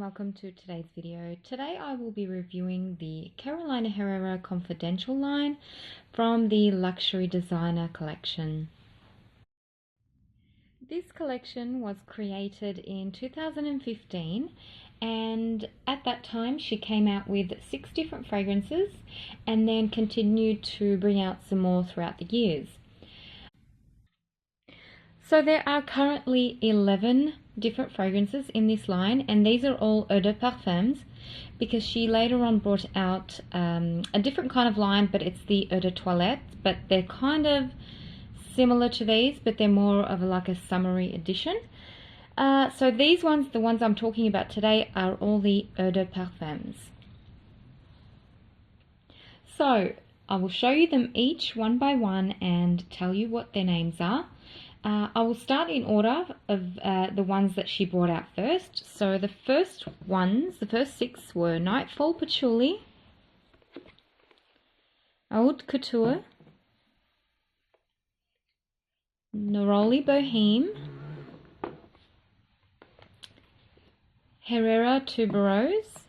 welcome to today's video. Today I will be reviewing the Carolina Herrera Confidential line from the Luxury Designer collection. This collection was created in 2015 and at that time she came out with 6 different fragrances and then continued to bring out some more throughout the years. So there are currently 11 different fragrances in this line, and these are all eau de parfums because she later on brought out a different kind of line, but it's the eau de toilette, but they're kind of similar to these, but they're more of like a summery edition. So these ones, the ones I'm talking about today, are all the eau de parfums. So I will show you them each one by one and tell you what their names are. I will start in order of the ones that she brought out first. So the first 6 were Nightfall Patchouli, Haute Couture, Neroli Bohème, Herrera Tuberose,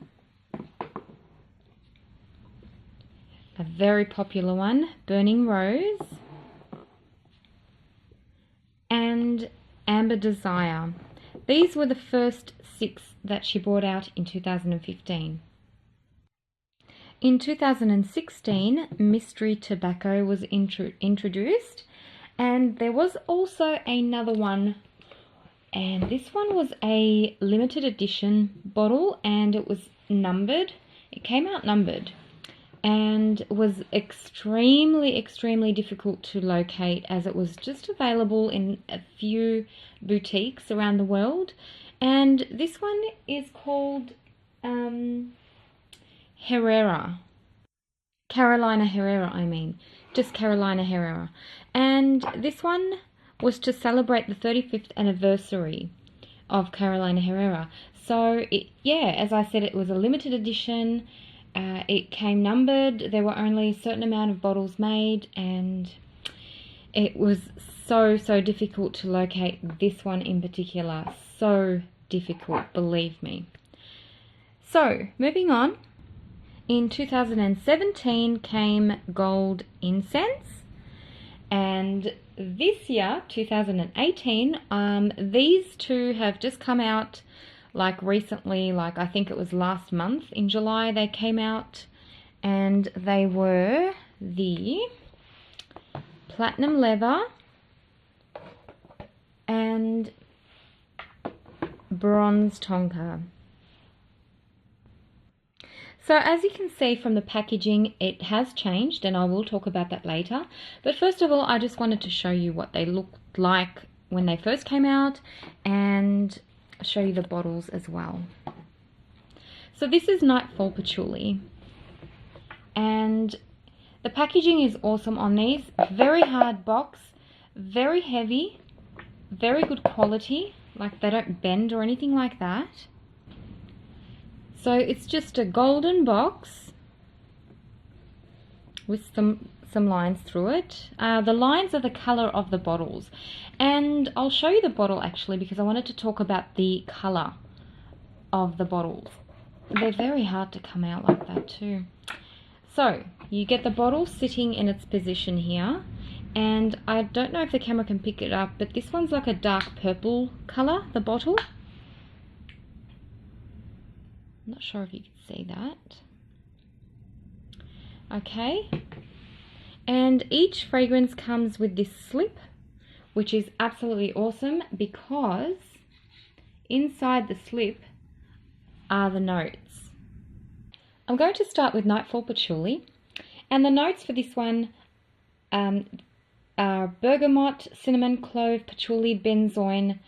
a very popular one, Burning Rose, and Amber Desire. These were the first 6 that she brought out in 2015. In 2016, Mystery Tobacco was introduced, and there was also another one, and this one was a limited edition bottle and it was numbered. It came out numbered and was extremely difficult to locate as it was just available in a few boutiques around the world. And this one is called Herrera. Carolina Herrera, just Carolina Herrera. And this one was to celebrate the 35th anniversary of Carolina Herrera. So, as I said, it was a limited edition. It came numbered. There were only a certain amount of bottles made, and it was so difficult to locate this one in particular. So difficult, believe me. So, moving on. In 2017 came Gold Incense, and this year, 2018, these two have just come out like recently, like I think it was last month in July they came out, and they were the Platinum Leather and Bronze Tonka. So as you can see from the packaging, it has changed, and I will talk about that later. But first of all, I just wanted to show you what they looked like when they first came out, and show you the bottles as well. So this is Nightfall Patchouli, and the packaging is awesome on these. Very hard box, very heavy, very good quality, like they don't bend or anything like that. So it's just a golden box with some lines through it. The lines are the color of the bottles, and I'll show you the bottle actually because I wanted to talk about the color of the bottles. They're very hard to come out like that too. So you get the bottle sitting in its position here, and I don't know if the camera can pick it up, but this one's like a dark purple color, the bottle. I'm not sure if you can see that. Okay. And each fragrance comes with this slip, which is absolutely awesome because inside the slip are the notes. I'm going to start with Nightfall Patchouli, and the notes for this one are bergamot, cinnamon, clove, patchouli, benzoin,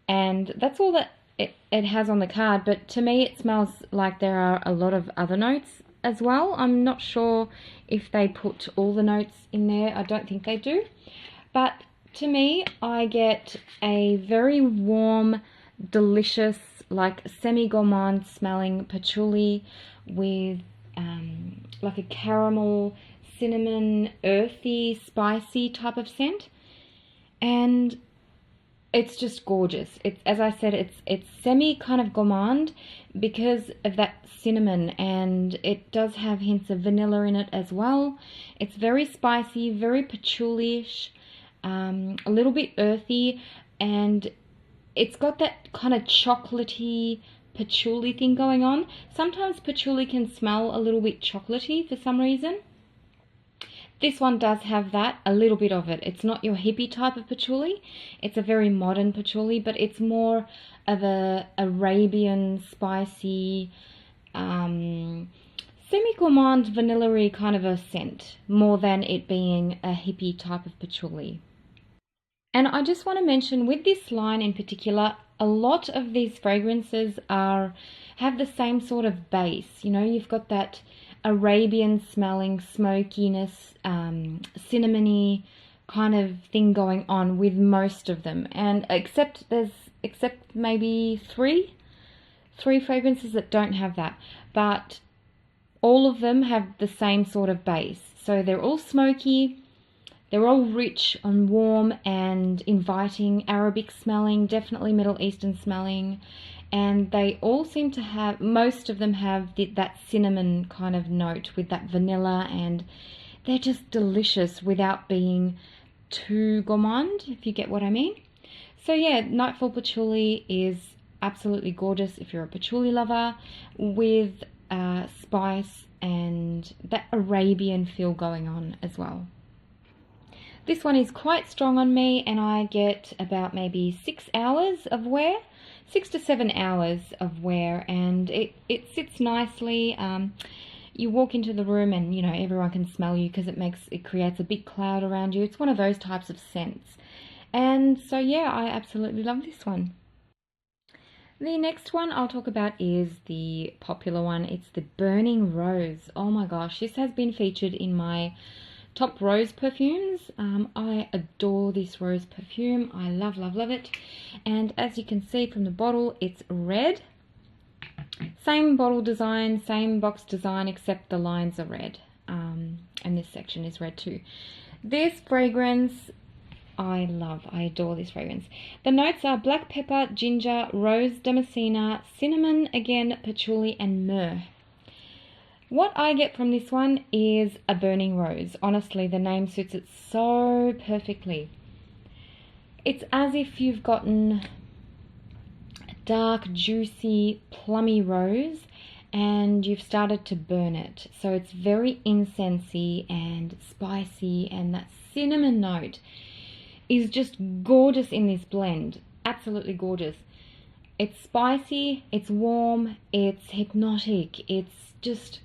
and that's all that it has on the card. But to me it smells like there are a lot of other notes as well. I'm not sure if they put all the notes in there. I don't think they do. But to me, I get a very warm, delicious, like semi-gourmand smelling patchouli with like a caramel, cinnamon, earthy, spicy type of scent. And It's just gorgeous. It's, as I said, it's semi kind of gourmand because of that cinnamon, and it does have hints of vanilla in it as well. It's very spicy, very patchouli-ish, a little bit earthy, and it's got that kind of chocolatey patchouli thing going on. Sometimes patchouli can smell a little bit chocolatey for some reason. This one does have that, a little bit of it. It's not your hippie type of patchouli. It's a very modern patchouli, but it's more of a Arabian spicy, semi-gourmand vanilla-y kind of a scent, more than it being a hippie type of patchouli. And I just want to mention with this line in particular, a lot of these fragrances have the same sort of base. You know, you've got that Arabian smelling smokiness, cinnamony kind of thing going on with most of them. And except maybe three fragrances that don't have that. But all of them have the same sort of base. So they're all smoky. They're all rich and warm and inviting, Arabic smelling, definitely Middle Eastern smelling. And they all seem to have, most of them have that cinnamon kind of note with that vanilla, and they're just delicious without being too gourmand, if you get what I mean. So yeah, Nightfall Patchouli is absolutely gorgeous if you're a patchouli lover, with spice and that Arabian feel going on as well. This one is quite strong on me, and I get about maybe 6 hours of wear, 6 to 7 hours of wear, and it sits nicely. You walk into the room and, you know, everyone can smell you because it creates a big cloud around you. It's one of those types of scents. And so yeah, I absolutely love this one. The next one I'll talk about is the popular one. It's the Burning Rose. Oh my gosh, this has been featured in my top rose perfumes. I adore this rose perfume. I love, love, love it. And as you can see from the bottle, it's red. Same bottle design, same box design, except the lines are red. And this section is red too. This fragrance, I love. I adore this fragrance. The notes are black pepper, ginger, rose, damascena, cinnamon, again, patchouli, and myrrh. What I get from this one is a burning rose. Honestly, the name suits it so perfectly. It's as if you've gotten a dark, juicy, plummy rose and you've started to burn it. So it's very incensey and spicy, and that cinnamon note is just gorgeous in this blend. Absolutely gorgeous. It's spicy, it's warm, it's hypnotic, it's just...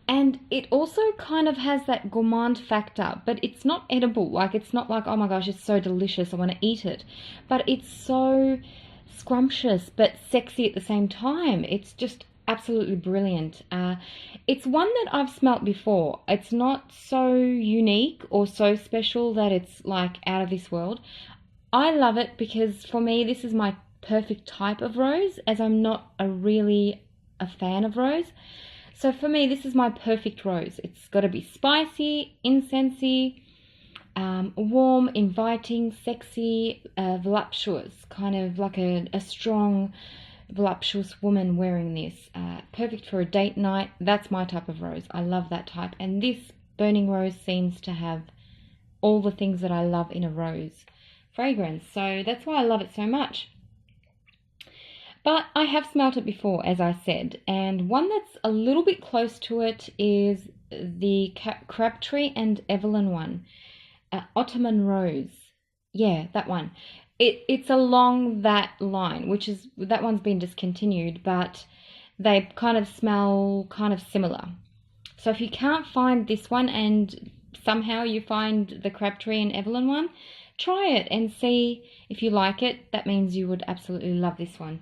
And it also kind of has that gourmand factor, but it's not edible. Like, it's not like, oh my gosh, it's so delicious, I want to eat it. But it's so scrumptious, but sexy at the same time. It's just absolutely brilliant. It's one that I've smelt before. It's not so unique or so special that it's like out of this world. I love it because for me, this is my perfect type of rose, as I'm not really a fan of rose. So for me, this is my perfect rose. It's got to be spicy, incensey, warm, inviting, sexy, voluptuous, kind of like a strong, voluptuous woman wearing this. Perfect for a date night. That's my type of rose. I love that type. And this Burning Rose seems to have all the things that I love in a rose fragrance. So that's why I love it so much. But I have smelt it before, as I said, and one that's a little bit close to it is the Crabtree and Evelyn one, Ottoman Rose. Yeah, that one. It's along that line, that one's been discontinued, but they kind of smell kind of similar. So if you can't find this one and somehow you find the Crabtree and Evelyn one, try it and see if you like it. That means you would absolutely love this one.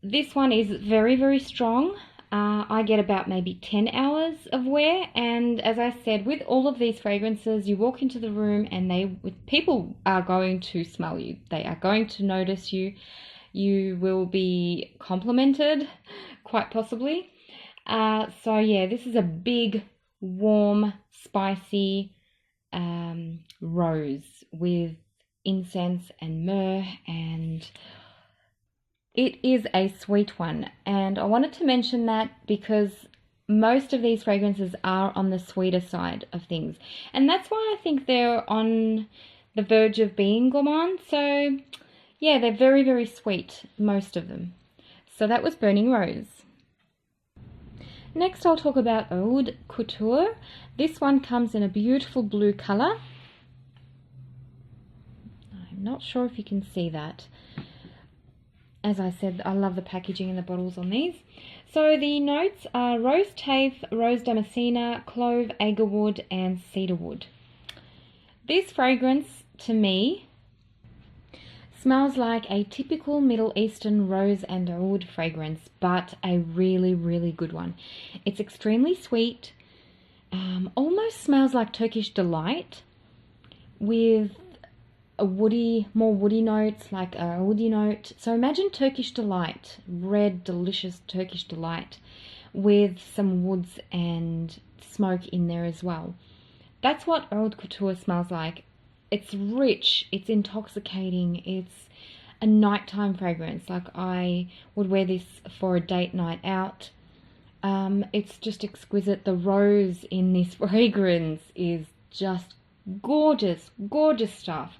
This one is very, very strong. I get about maybe 10 hours of wear, and as I said, with all of these fragrances, you walk into the room and people are going to smell you. They are going to notice you. You will be complimented, quite possibly. So yeah, this is a big, warm, spicy rose with incense and myrrh, and it is a sweet one. And I wanted to mention that because most of these fragrances are on the sweeter side of things, and that's why I think they're on the verge of being gourmand. So yeah, they're very, very sweet, most of them. So that was Burning Rose. Next I'll talk about Oud Couture. This one comes in a beautiful blue colour. I'm not sure if you can see that. As I said, I love the packaging and the bottles on these. So the notes are rose tafe, rose damascena, clove, agarwood, and cedarwood. This fragrance, to me, smells like a typical Middle Eastern rose and oud fragrance, but a really, really good one. It's extremely sweet, almost smells like Turkish Delight, with a more woody notes, like a woody note. So imagine Turkish Delight, red, delicious Turkish Delight, with some woods and smoke in there as well. That's what Oud Couture smells like. It's rich, it's intoxicating, it's a nighttime fragrance. Like, I would wear this for a date night out. It's just exquisite. The rose in this fragrance is just gorgeous, gorgeous stuff.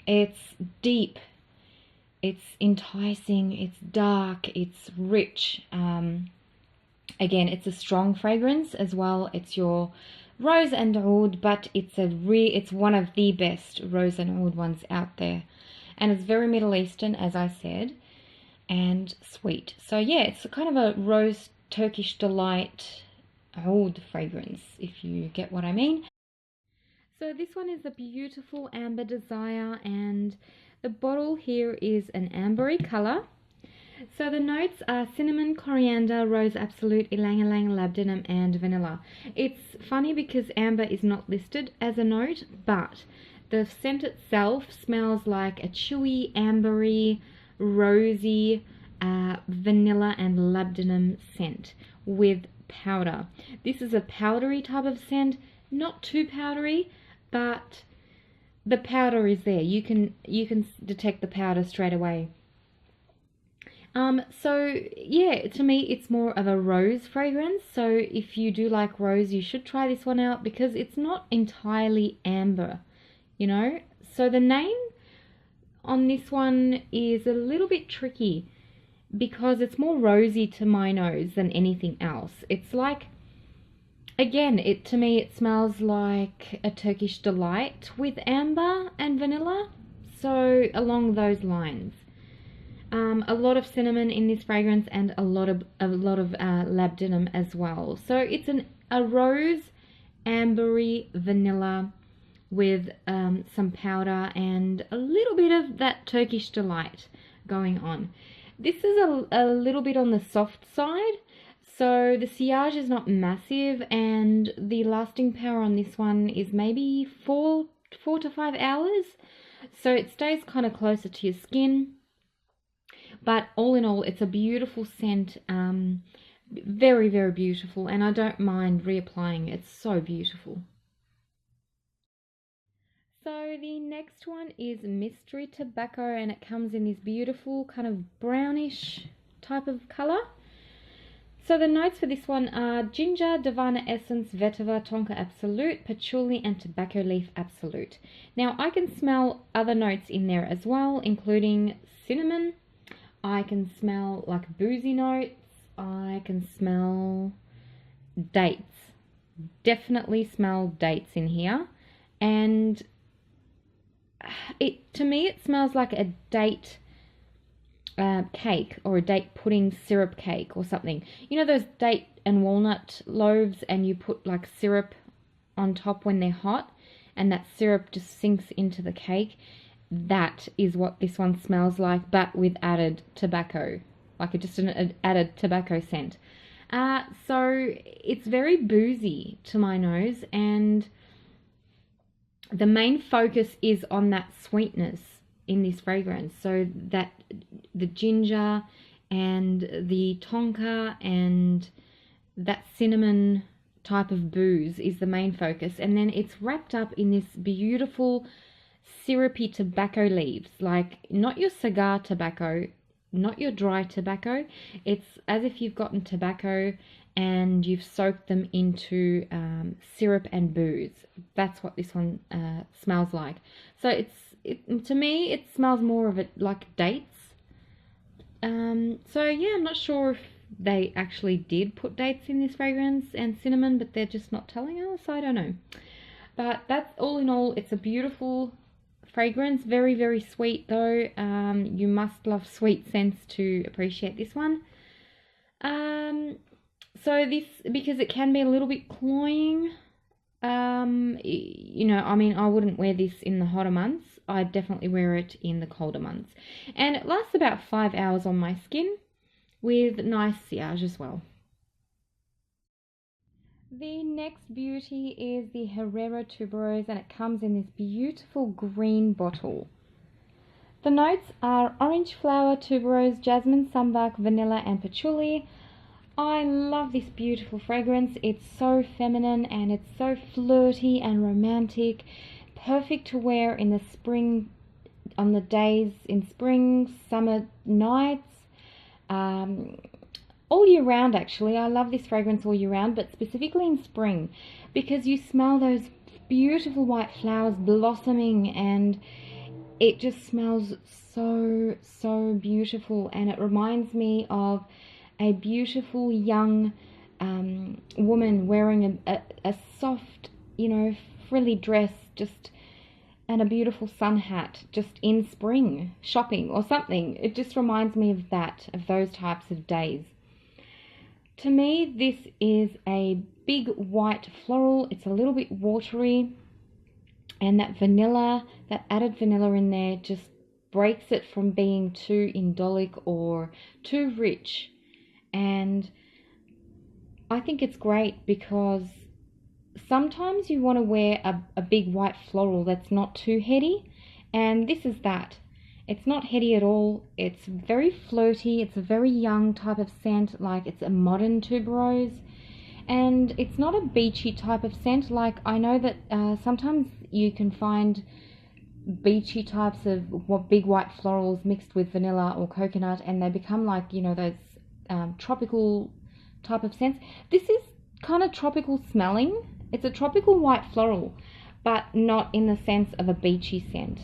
It's deep, it's enticing, it's dark, it's rich. Again, it's a strong fragrance as well. It's your rose and oud, but it's one of the best rose and oud ones out there. And it's very Middle Eastern, as I said, and sweet. So yeah, it's kind of a rose Turkish Delight oud fragrance, if you get what I mean. So this one is a beautiful Amber Desire, and the bottle here is an ambery colour. So the notes are cinnamon, coriander, rose absolute, ylang ylang, labdanum, and vanilla. It's funny because amber is not listed as a note, but the scent itself smells like a chewy, ambery, rosy, vanilla and labdanum scent with powder. This is a powdery type of scent, not too powdery, but the powder is there. You can detect the powder straight away. So yeah, to me it's more of a rose fragrance. So if you do like rose, you should try this one out because it's not entirely amber, you know. So the name on this one is a little bit tricky because it's more rosy to my nose than anything else. It's like, again, to me it smells like a Turkish Delight with amber and vanilla. So along those lines. A lot of cinnamon in this fragrance and a lot of labdanum as well. So it's a rose, ambery, vanilla with some powder and a little bit of that Turkish Delight going on. This is a little bit on the soft side, so the sillage is not massive, and the lasting power on this one is maybe 4 to 5 hours. So it stays kind of closer to your skin. But all in all, it's a beautiful scent, very, very beautiful, and I don't mind reapplying. It's so beautiful. So the next one is Mystery Tobacco, and it comes in this beautiful kind of brownish type of colour. So the notes for this one are ginger, Davana Essence, Vetiver, Tonka Absolute, Patchouli, and Tobacco Leaf Absolute. Now I can smell other notes in there as well, including cinnamon. I can smell like boozy notes. I can smell dates. Definitely smell dates in here. And to me it smells like a date cake, or a date pudding syrup cake or something. You know those date and walnut loaves and you put like syrup on top when they're hot and that syrup just sinks into the cake? That is what this one smells like, but with added tobacco, like just an added tobacco scent. So it's very boozy to my nose, and the main focus is on that sweetness in this fragrance. So that the ginger and the tonka and that cinnamon type of booze is the main focus, and then it's wrapped up in this beautiful syrupy tobacco leaves, like not your cigar tobacco, not your dry tobacco. It's as if you've gotten tobacco and you've soaked them into syrup and booze. That's what this one smells like. So to me, it smells more of it like dates. So yeah, I'm not sure if they actually did put dates in this fragrance and cinnamon, but they're just not telling us. I don't know. But that's all in all, it's a beautiful fragrance. Very, very sweet though. You must love sweet scents to appreciate this one. So this, because it can be a little bit cloying, you know, I mean, I wouldn't wear this in the hotter months. I'd definitely wear it in the colder months. And it lasts about 5 hours on my skin with nice sillage as well. The next beauty is the Herrero Tuberose, and it comes in this beautiful green bottle. The notes are orange flower, tuberose, jasmine, sambac, vanilla and patchouli. I love this beautiful fragrance. It's so feminine and it's so flirty and romantic. Perfect to wear in the spring, on the days in spring, summer nights, all year round actually. I love this fragrance all year round, but specifically in spring, because you smell those beautiful white flowers blossoming and it just smells so beautiful, and it reminds me of a beautiful young woman wearing a soft, you know, frilly dress, just, and a beautiful sun hat, just in spring shopping or something. It just reminds me of that, of those types of days. To me, this is a big white floral. It's a little bit watery, and that vanilla, that added vanilla in there, just breaks it from being too indolic or too rich. And I think it's great because sometimes you want to wear a big white floral that's not too heady, and this is that. It's not heady at all. It's very flirty. It's a very young type of scent, like it's a modern tuberose. And it's not a beachy type of scent. Like, I know that sometimes you can find beachy types of big white florals mixed with vanilla or coconut, and they become like, you know, those tropical type of scents. This is kind of tropical smelling. It's a tropical white floral, but not in the sense of a beachy scent.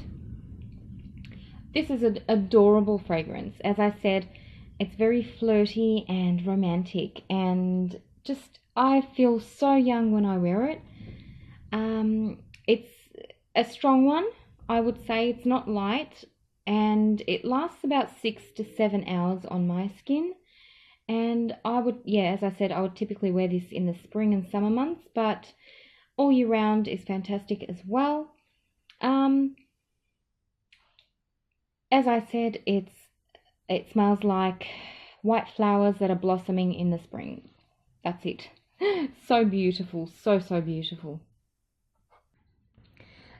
This is an adorable fragrance. As I said, it's very flirty and romantic, and just, I feel so young when I wear it. It's a strong one, I would say. It's not light, and it lasts about 6 to 7 hours on my skin. And I would, yeah, as I said, I would typically wear this in the spring and summer months, but all year round is fantastic as well. As I said, it smells like white flowers that are blossoming in the spring. That's it. So beautiful, so beautiful.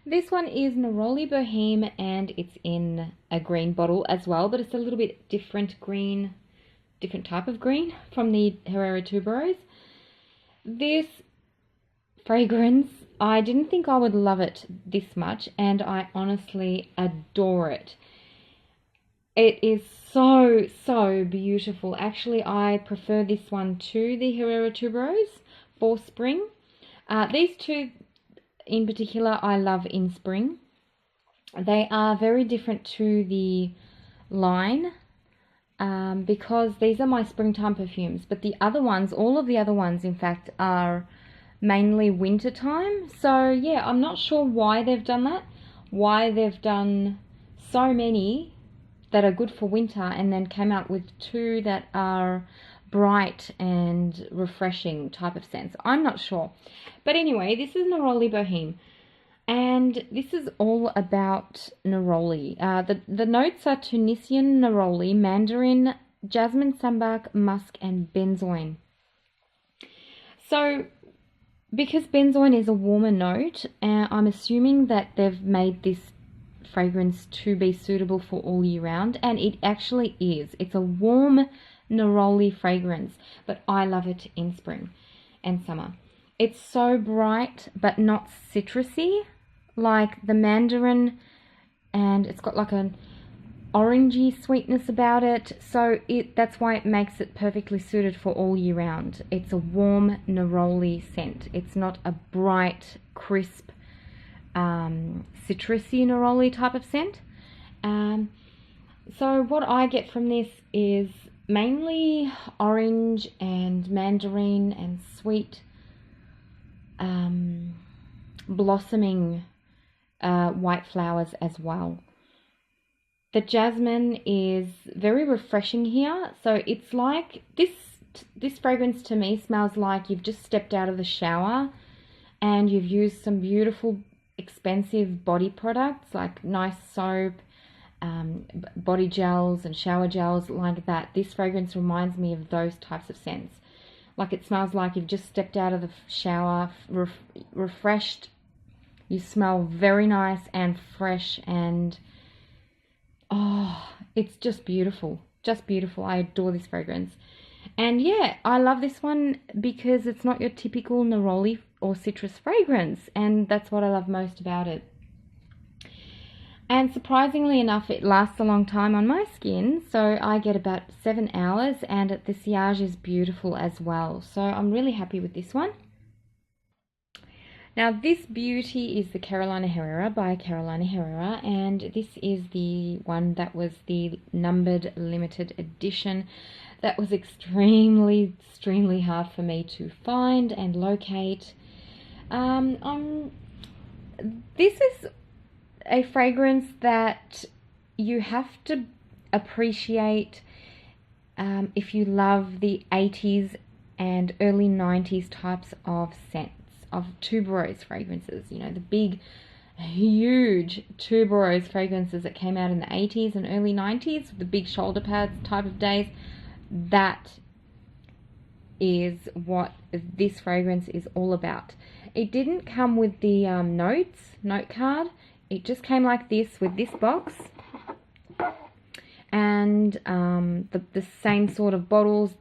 This one is Neroli Boheme, and it's in a green bottle as well, but it's a little bit different green, different type of green from the Herrera Tuberose. This fragrance, I didn't think I would love it this much, and I honestly adore it. It is so beautiful. Actually, I prefer this one to the Herrera Tuberose for spring. These two in particular I love in spring. They are very different to the line because these are my springtime perfumes, but the other ones, all of the other ones in fact, are mainly winter time. So yeah, I'm not sure why they've done that, why they've done so many that are good for winter and then came out with two that are bright and refreshing type of scents. I'm not sure. But anyway, this is Neroli Boheme, and this is all about neroli. The notes are Tunisian neroli, mandarin, jasmine, sambac, musk, and benzoin. So because benzoin is a warmer note, I'm assuming that they've made this fragrance to be suitable for all year round, and it actually is. It's a warm neroli fragrance, but I love it in spring and summer. It's so bright but not citrusy like the mandarin and it's got like an orangey sweetness about it, so that's why it makes it perfectly suited for all year round. It's a warm neroli scent. It's not a bright, crisp, citrusy neroli type of scent. So what I get from this is mainly orange and mandarin and sweet, blossoming white flowers as well. The jasmine is very refreshing here. So it's like this fragrance to me smells like you've just stepped out of the shower and you've used some beautiful, expensive body products like nice soap, body gels and shower gels like that. This fragrance reminds me of those types of scents. Like it smells like you've just stepped out of the shower, refreshed. You smell very nice and fresh, and oh, it's just beautiful. Just beautiful. I adore this fragrance. And yeah, I love this one because it's not your typical neroli or citrus fragrance, and that's what I love most about it. And surprisingly enough, it lasts a long time on my skin, so I get about 7 hours, and the sillage is beautiful as well. So I'm really happy with this one. Now this beauty is the Carolina Herrera by Carolina Herrera, and this is the one that was the numbered limited edition. That was extremely hard for me to find and locate. This is a fragrance that you have to appreciate if you love the 80s and early 90s types of scents, of tuberose fragrances. You know, the big, huge tuberose fragrances that came out in the 80s and early 90s, the big shoulder pads type of days. That is what this fragrance is all about. It didn't come with the note card. It just came like this with this box, and the same sort of bottles,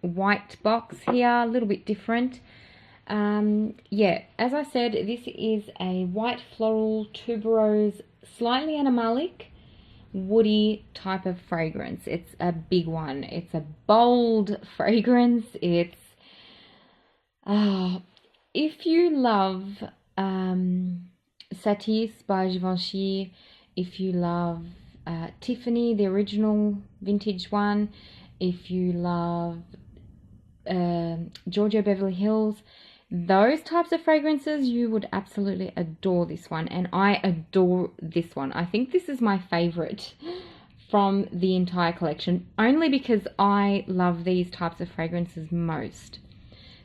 white box here, a little bit different. Yeah, as I said, this is a white floral tuberose, slightly animalic, woody type of fragrance. It's a big one. It's a bold fragrance. It's if you love Satis by Givenchy, if you love Tiffany, the original vintage one, if you love Giorgio Beverly Hills, those types of fragrances, you would absolutely adore this one. And I adore this one. I think this is my favorite from the entire collection, only because I love these types of fragrances most.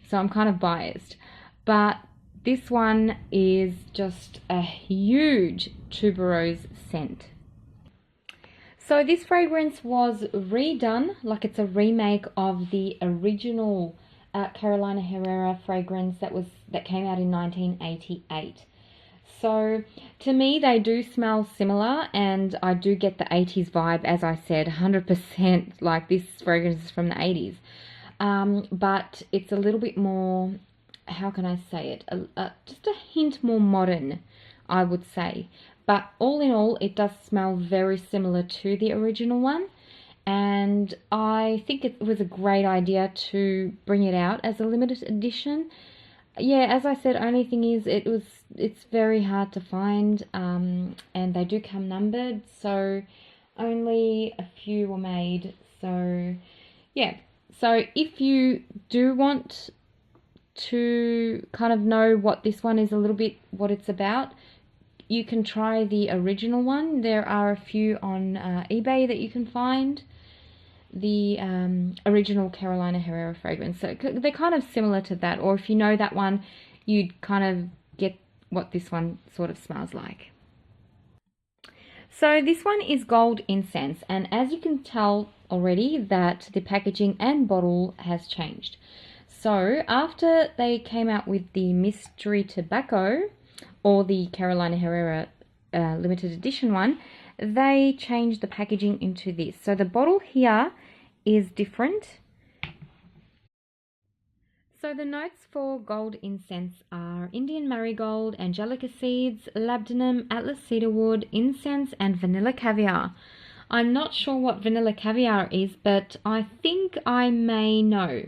So I'm kind of biased, but this one is just a huge tuberose scent. So this fragrance was redone, like it's a remake of the original Carolina Herrera fragrance that came out in 1988. So to me, they do smell similar, and I do get the 80s vibe, as I said, 100%. Like this fragrance is from the 80s, but it's a little bit more, how can I say it, just a hint more modern, I would say. But all in all, it does smell very similar to the original one, and I think it was a great idea to bring it out as a limited edition. Yeah, as I said, only thing is it's very hard to find, and they do come numbered, so only a few were made. So yeah, so if you do want to kind of know what this one is, a little bit what it's about, you can try the original one. There are a few on eBay that you can find, the original Carolina Herrera fragrance. So they're kind of similar to that, or if you know that one, you'd kind of get what this one sort of smells like. So this one is Gold Incense, and as you can tell already that the packaging and bottle has changed. So after they came out with the Mystery Tobacco, or the Carolina Herrera limited edition one, they changed the packaging into this. So the bottle here is different. So the notes for gold incense are Indian marigold, angelica seeds, labdanum, atlas cedarwood, incense, and vanilla caviar. I'm not sure what vanilla caviar is, but I think I may know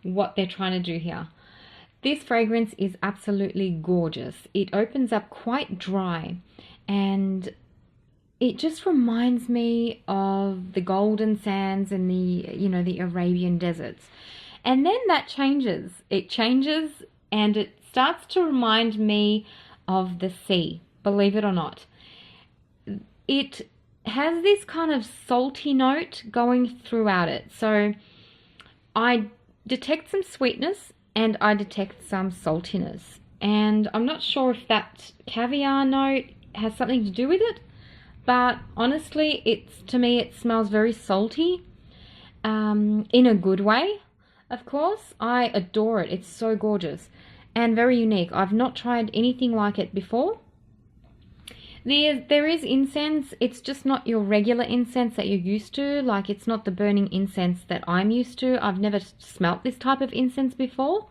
what they're trying to do here. This fragrance is absolutely gorgeous. It opens up quite dry, and it just reminds me of the golden sands and the Arabian deserts. And then that changes. It changes and it starts to remind me of the sea, believe it or not. It has this kind of salty note going throughout it. So I detect some sweetness and I detect some saltiness. And I'm not sure if that caviar note has something to do with it, but honestly, to me, it smells very salty, in a good way, of course. I adore it. It's so gorgeous and very unique. I've not tried anything like it before. There is incense. It's just not your regular incense that you're used to. Like, it's not the burning incense that I'm used to. I've never smelt this type of incense before.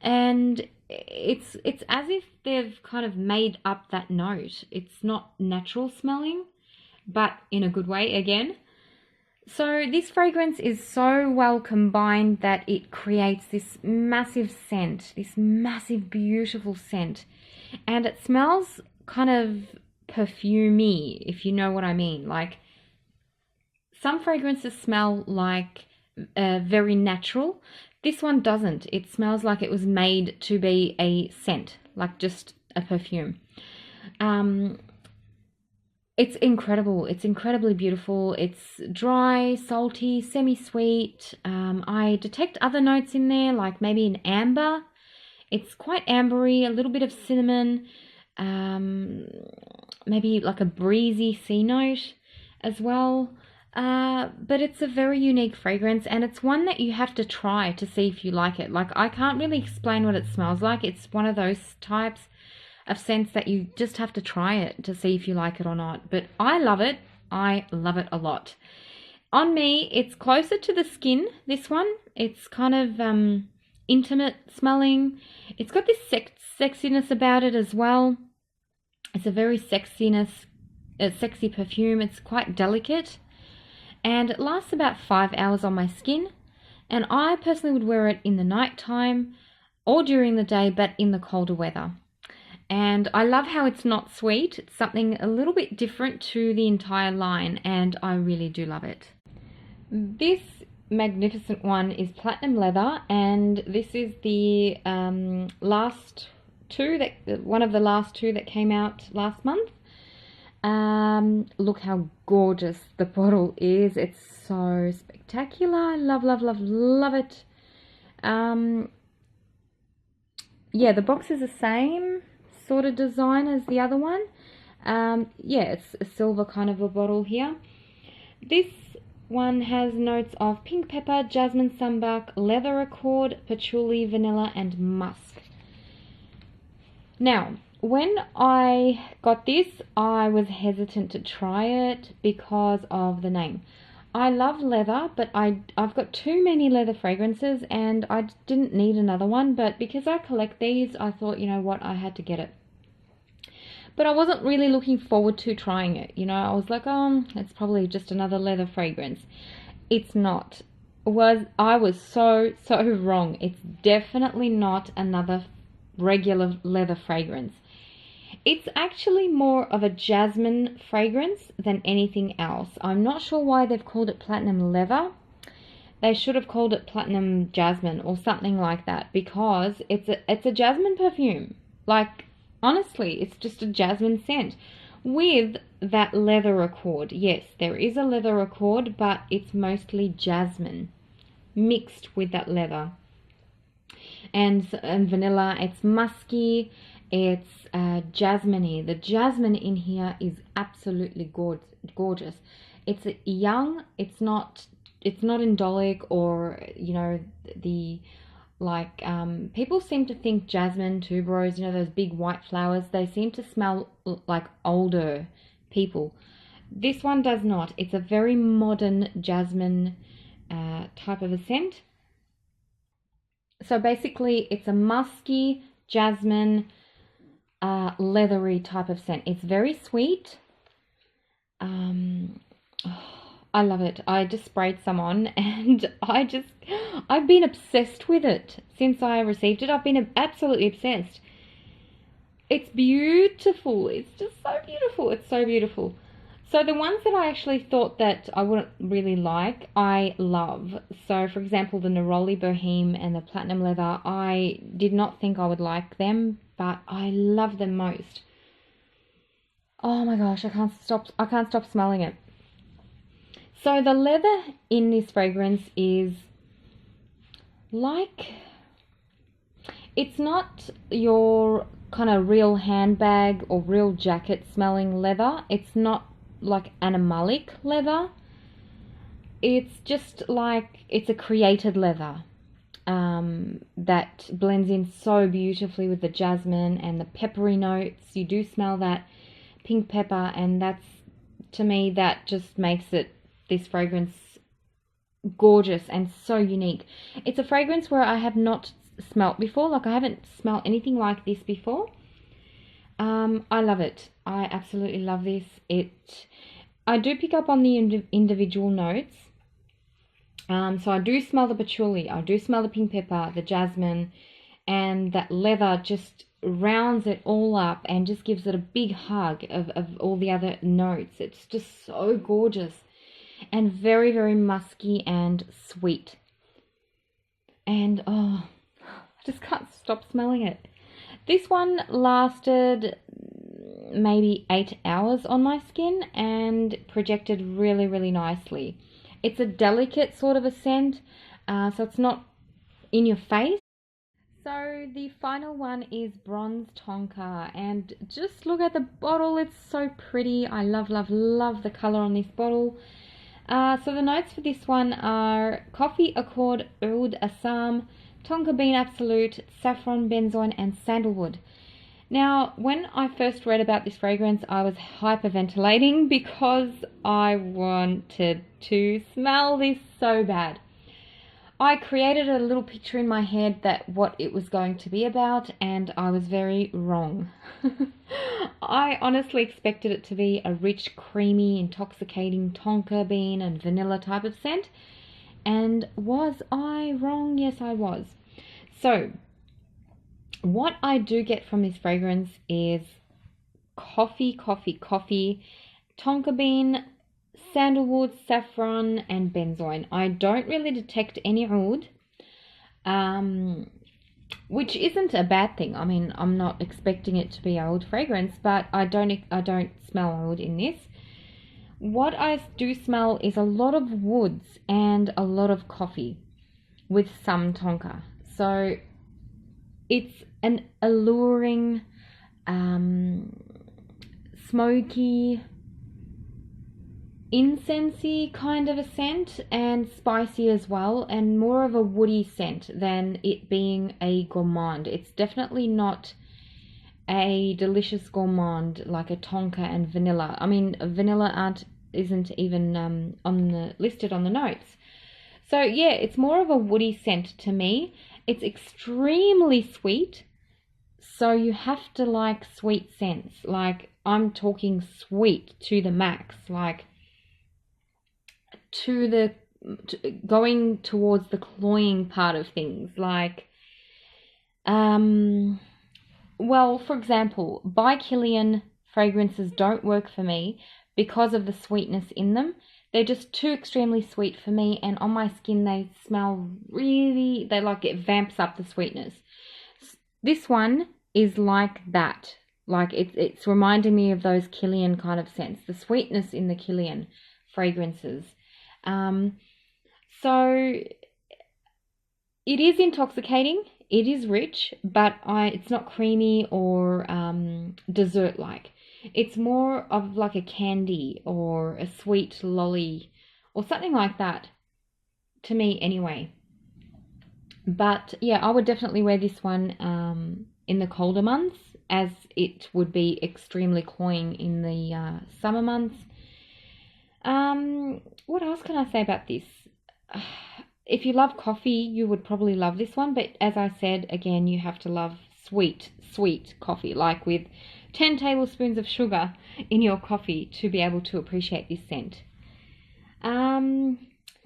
And it's as if they've kind of made up that note. It's not natural smelling, but in a good way again. So this fragrance is so well combined that it creates this massive scent, this massive beautiful scent. And it smells kind of perfumey, if you know what I mean. Like, some fragrances smell like very natural. This one doesn't. It smells like it was made to be a scent, like just a perfume. It's incredible. It's incredibly beautiful. It's dry, salty, semi-sweet. I detect other notes in there, like maybe an amber. It's quite ambery, a little bit of cinnamon, maybe like a breezy sea note as well. But it's a very unique fragrance, and it's one that you have to try to see if you like it. Like, I can't really explain what it smells like. It's one of those types of scents that you just have to try it to see if you like it or not. But I love it. I love it a lot. On me, it's closer to the skin, this one. It's kind of intimate smelling. It's got this sexiness about it as well. It's a very sexy perfume. It's quite delicate. And it lasts about 5 hours on my skin. And I personally would wear it in the night time or during the day, but in the colder weather. And I love how it's not sweet. It's something a little bit different to the entire line, and I really do love it. This magnificent one is platinum leather, and this is the one of the last two that came out last month. Look how gorgeous the bottle is. It's so spectacular. I love, love, love, love it. Yeah, the box is the same sort of design as the other one. Yeah, it's a silver kind of a bottle here. This one has notes of pink pepper, jasmine sunbark, leather accord, patchouli, vanilla, and musk. Now, when I got this, I was hesitant to try it because of the name. I love leather, but I've got too many leather fragrances and I didn't need another one. But because I collect these, I thought, you know what, I had to get it. But I wasn't really looking forward to trying it. You know, I was like, it's probably just another leather fragrance. It's not. I was so wrong. It's definitely not another regular leather fragrance. It's actually more of a jasmine fragrance than anything else. I'm not sure why they've called it platinum leather. They should have called it platinum jasmine or something like that, because it's a jasmine perfume. Like, honestly, it's just a jasmine scent with that leather accord. Yes, there is a leather accord, but it's mostly jasmine mixed with that leather. And vanilla. It's musky. It's jasmine-y. The jasmine in here is absolutely gorgeous. It's young. It's not indolic, or, you know, people seem to think jasmine tuberose, you know, those big white flowers, they seem to smell like older people. This one does not. It's a very modern jasmine type of a scent. So basically it's a musky, jasmine, leathery type of scent. It's very sweet. I love it. I just sprayed some on and I've been obsessed with it since I received it. I've been absolutely obsessed. It's beautiful. It's just so beautiful. It's so beautiful. So the ones that I actually thought that I wouldn't really like, I love. So for example, the Neroli Boheme and the Platinum Leather, I did not think I would like them, but I love them most. Oh my gosh, I can't stop smelling it. So the leather in this fragrance is like, it's not your kind of real handbag or real jacket smelling leather. It's not like animalic leather. It's just like, it's a created leather that blends in so beautifully with the jasmine and the peppery notes. You do smell that pink pepper, and that's, to me, that just makes it, this fragrance, gorgeous and so unique. It's a fragrance where I have not smelt before. Like, I haven't smelled anything like this before. I love it. I absolutely love this. I do pick up on the individual notes. So I do smell the patchouli, I do smell the pink pepper, the jasmine, and that leather just rounds it all up and just gives it a big hug of all the other notes. It's just so gorgeous and very, very musky and sweet. And oh, I just can't stop smelling it. This one lasted maybe 8 hours on my skin and projected really, really nicely. It's a delicate sort of a scent, so it's not in your face. So the final one is Bronze Tonka, and just look at the bottle. It's so pretty. I love, love, love the color on this bottle. So the notes for this one are Coffee, Accord, Oud, Assam, Tonka Bean Absolute, Saffron, Benzoin, and Sandalwood. Now, when I first read about this fragrance, I was hyperventilating because I wanted to smell this so bad. I created a little picture in my head that what it was going to be about, and I was very wrong. I honestly expected it to be a rich, creamy, intoxicating tonka bean and vanilla type of scent. And was I wrong? Yes, I was. So, what I do get from this fragrance is coffee, tonka bean, sandalwood, saffron, and benzoin. I don't really detect any oud, which isn't a bad thing. I mean, I'm not expecting it to be oud fragrance, but I don't smell oud in this. What I do smell is a lot of woods and a lot of coffee with some tonka. So it's an alluring, smoky, incensey kind of a scent, and spicy as well, and more of a woody scent than it being a gourmand. It's definitely not a delicious gourmand like a tonka and vanilla. I mean, vanilla isn't even listed on the notes. So yeah, it's more of a woody scent to me. It's extremely sweet, so you have to like sweet scents. Like, I'm talking sweet to the max, like going towards the cloying part of things. Like, well, for example, by Kilian fragrances don't work for me because of the sweetness in them. They're just too extremely sweet for me, and on my skin they smell really, it vamps up the sweetness. This one is like that. Like, it's reminding me of those Kilian kind of scents, the sweetness in the Kilian fragrances. So it is intoxicating, it is rich, but it's not creamy or dessert-like. It's more of like a candy or a sweet lolly or something like that, to me anyway. But yeah, I would definitely wear this one in the colder months, as it would be extremely cloying in the summer months. What else can I say about this? if you love coffee, you would probably love this one. But as I said, again, you have to love sweet, sweet coffee, like with 10 tablespoons of sugar in your coffee to be able to appreciate this scent.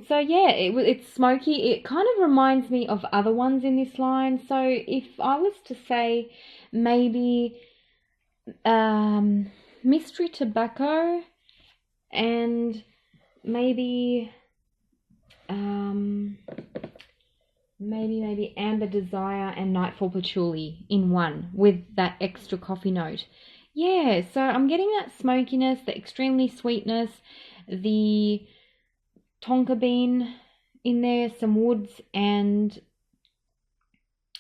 So yeah, it's smoky. It kind of reminds me of other ones in this line. So if I was to say maybe mystery tobacco and maybe maybe amber desire and nightfall patchouli in one with that extra coffee note. Yeah, so I'm getting that smokiness, the extremely sweetness, the tonka bean in there, some woods, and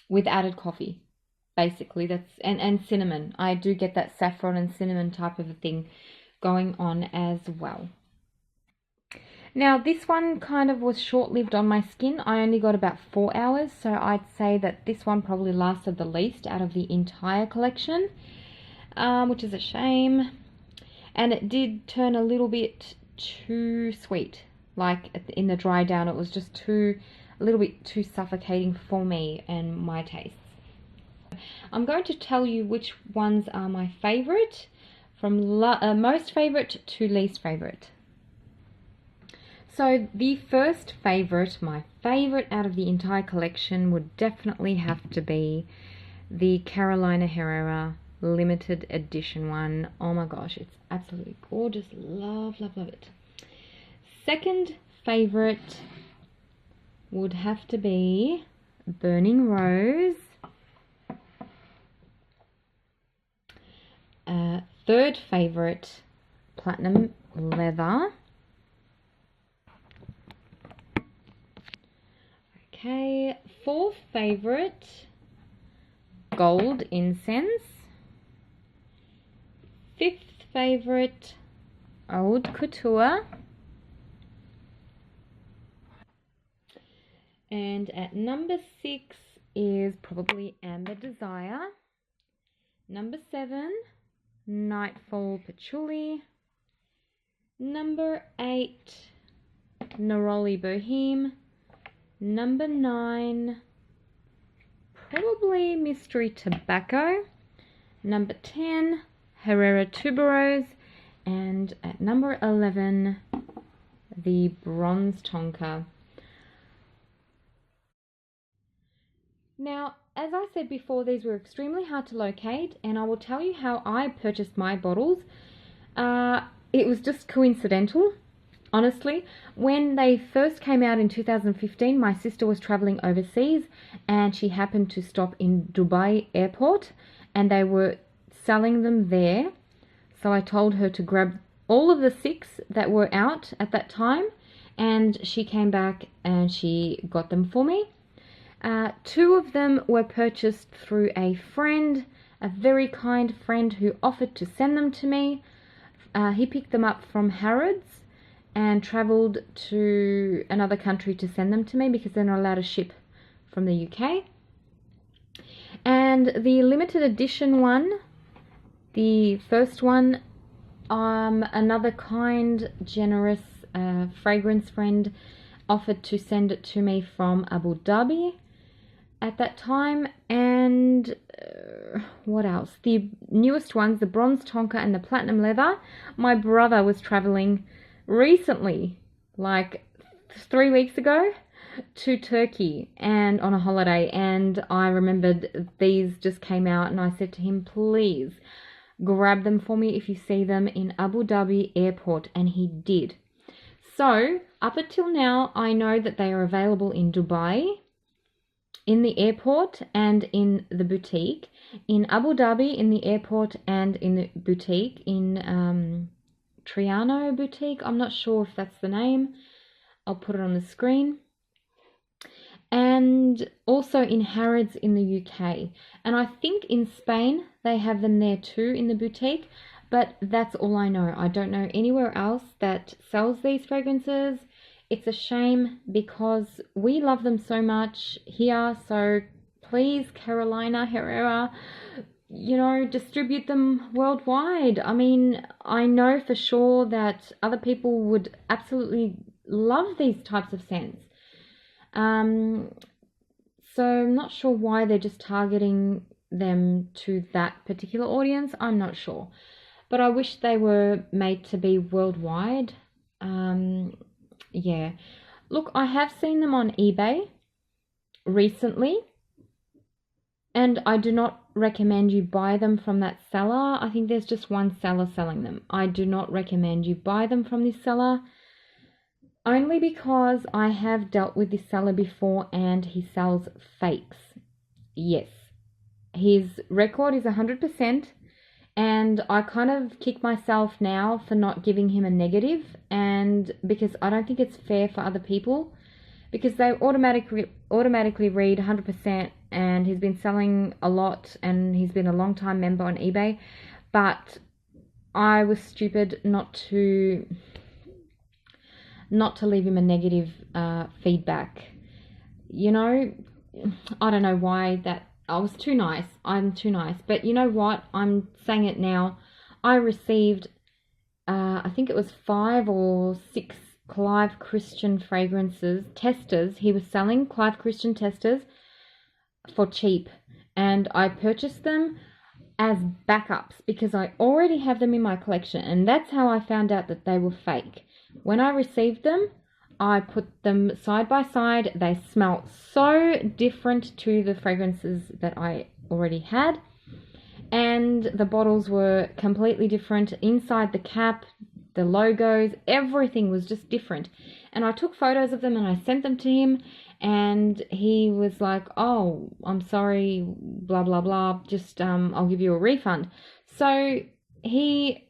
with added coffee. Basically, that's and cinnamon. I do get that saffron and cinnamon type of a thing going on as well. Now, this one kind of was short-lived on my skin. I only got about 4 hours, so I'd say that this one probably lasted the least out of the entire collection, which is a shame. And it did turn a little bit too sweet. Like in the dry down, it was just a little bit too suffocating for me and my tastes. I'm going to tell you which ones are my favorite, from most favorite to least favorite. So the first favorite, my favorite out of the entire collection, would definitely have to be the Carolina Herrera limited edition one. Oh my gosh, it's absolutely gorgeous. Love, love, love it. Second favorite would have to be Burning Rose. Third favorite, Platinum Leather. Okay, fourth favorite, Gold Incense. Fifth favorite, Oud Couture. And at number 6 is probably Amber Desire. Number 7, Nightfall Patchouli. Number 8, Neroli Boheme. Number 9, probably Mystery Tobacco. Number 10, Herrero Tuberose. And at number 11, the Bronze Tonka. Now, as I said before, these were extremely hard to locate, and I will tell you how I purchased my bottles. It was just coincidental, honestly. When they first came out in 2015, my sister was traveling overseas, and she happened to stop in Dubai airport, and they were selling them there. So I told her to grab all of the 6 that were out at that time, and she came back and she got them for me. 2 of them were purchased through a friend, a very kind friend who offered to send them to me. He picked them up from Harrods and travelled to another country to send them to me because they're not allowed to ship from the UK. And the limited edition one, the first one, another kind, generous fragrance friend offered to send it to me from Abu Dhabi at that time. And what else? The newest ones, the Bronze Tonka and the Platinum Leather. My brother was traveling recently, like 3 weeks ago, to Turkey and on a holiday, and I remembered these just came out, and I said to him, please grab them for me if you see them in Abu Dhabi airport, and he did. So up until now, I know that they are available in Dubai, in the airport and in the boutique, in Abu Dhabi in the airport and in the boutique, in Triano boutique. I'm not sure if that's the name. I'll put it on the screen. And also in Harrods in the UK. And I think in Spain they have them there too in the boutique, but that's all I know. I don't know anywhere else that sells these fragrances. It's a shame because we love them so much here. So please, Carolina Herrera, distribute them worldwide. I mean, I know for sure that other people would absolutely love these types of scents. So I'm not sure why they're just targeting them to that particular audience. I'm not sure. But I wish they were made to be worldwide. Yeah. Look, I have seen them on eBay recently, and I do not recommend you buy them from that seller. I think there's just one seller selling them. I do not recommend you buy them from this seller, only because I have dealt with this seller before and he sells fakes. Yes, his record is 100%, and I kind of kick myself now for not giving him a negative, and because I don't think it's fair for other people, because they automatically read 100%, and he's been selling a lot and he's been a long time member on eBay. But I was stupid not to leave him a negative feedback. You know, I don't know why that. I was too nice. I'm too nice. But you know what? I'm saying it now. I received, I think it was 5 or 6 Clive Christian fragrances, testers. He was selling Clive Christian testers for cheap. And I purchased them as backups because I already have them in my collection. And that's how I found out that they were fake. When I received them, I put them side by side. They smell so different to the fragrances that I already had. And the bottles were completely different. Inside the cap, the logos, everything was just different. And I took photos of them and I sent them to him. And he was like, oh, I'm sorry, blah, blah, blah. Just, I'll give you a refund. So he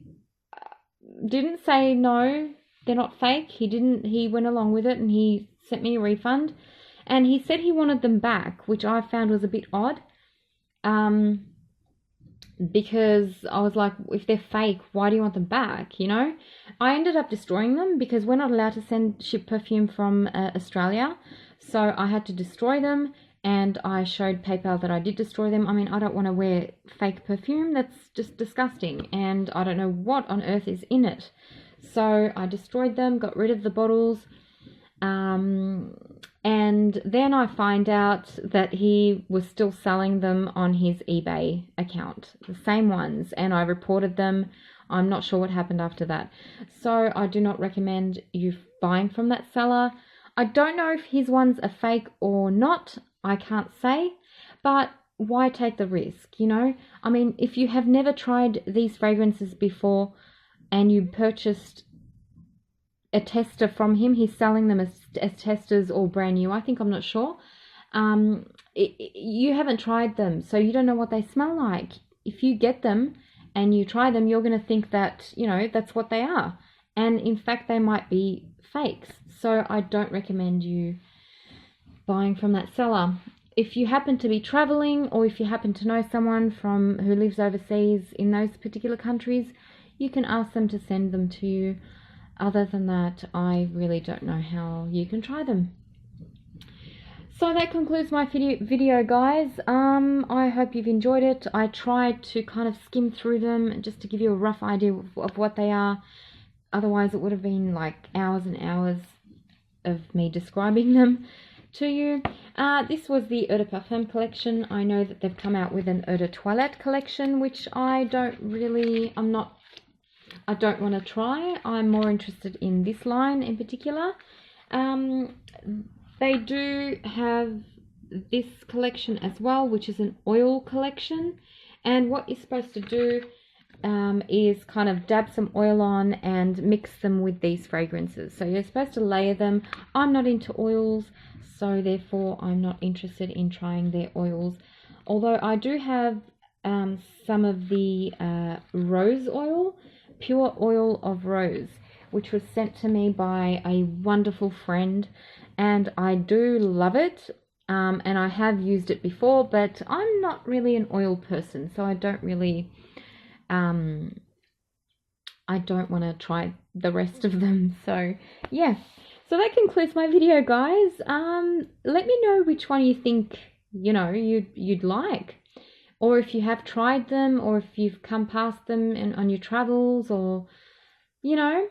didn't say no, they're not fake. He went along with it and he sent me a refund. And he said he wanted them back, which I found was a bit odd. Because I was like, if they're fake, why do you want them back, you know? I ended up destroying them because we're not allowed to ship perfume from Australia. So I had to destroy them, and I showed PayPal that I did destroy them. I mean, I don't want to wear fake perfume. That's just disgusting, and I don't know what on earth is in it. So I destroyed them, got rid of the bottles, and then I find out that he was still selling them on his eBay account, the same ones, and I reported them. I'm not sure what happened after that. So I do not recommend you buying from that seller. I don't know if his ones are fake or not. I can't say, but why take the risk, you know? I mean, if you have never tried these fragrances before and you purchased a tester from him, he's selling them as testers or brand new, I think, I'm not sure. You haven't tried them, so you don't know what they smell like. If you get them and you try them, you're going to think that, you know, that's what they are. And in fact, they might be fakes. So I don't recommend you buying from that seller. If you happen to be traveling, or if you happen to know someone who lives overseas in those particular countries, you can ask them to send them to you. Other than that, I really don't know how you can try them. So that concludes my video, guys. I hope you've enjoyed it. I tried to kind of skim through them just to give you a rough idea of what they are. Otherwise, it would have been like hours and hours of me describing them to you. This was the Eau de Parfum collection. I know that they've come out with an Eau de Toilette collection, which I don't want to try. I'm more interested in this line in particular. They do have this collection as well, which is an oil collection. And what you're supposed to do is kind of dab some oil on and mix them with these fragrances. So you're supposed to layer them. I'm not into oils, so therefore I'm not interested in trying their oils. Although I do have some of the rose oil, pure oil of rose, which was sent to me by a wonderful friend, and I do love it. And I have used it before, but I'm not really an oil person, so I don't really I don't want to try the rest of them. So yeah, so that concludes my video, guys. Let me know which one you think, you know, you'd like, or if you have tried them, or if you've come past them on your travels, or, you know.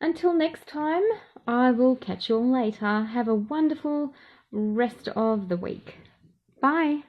Until next time, I will catch you all later. Have a wonderful rest of the week. Bye.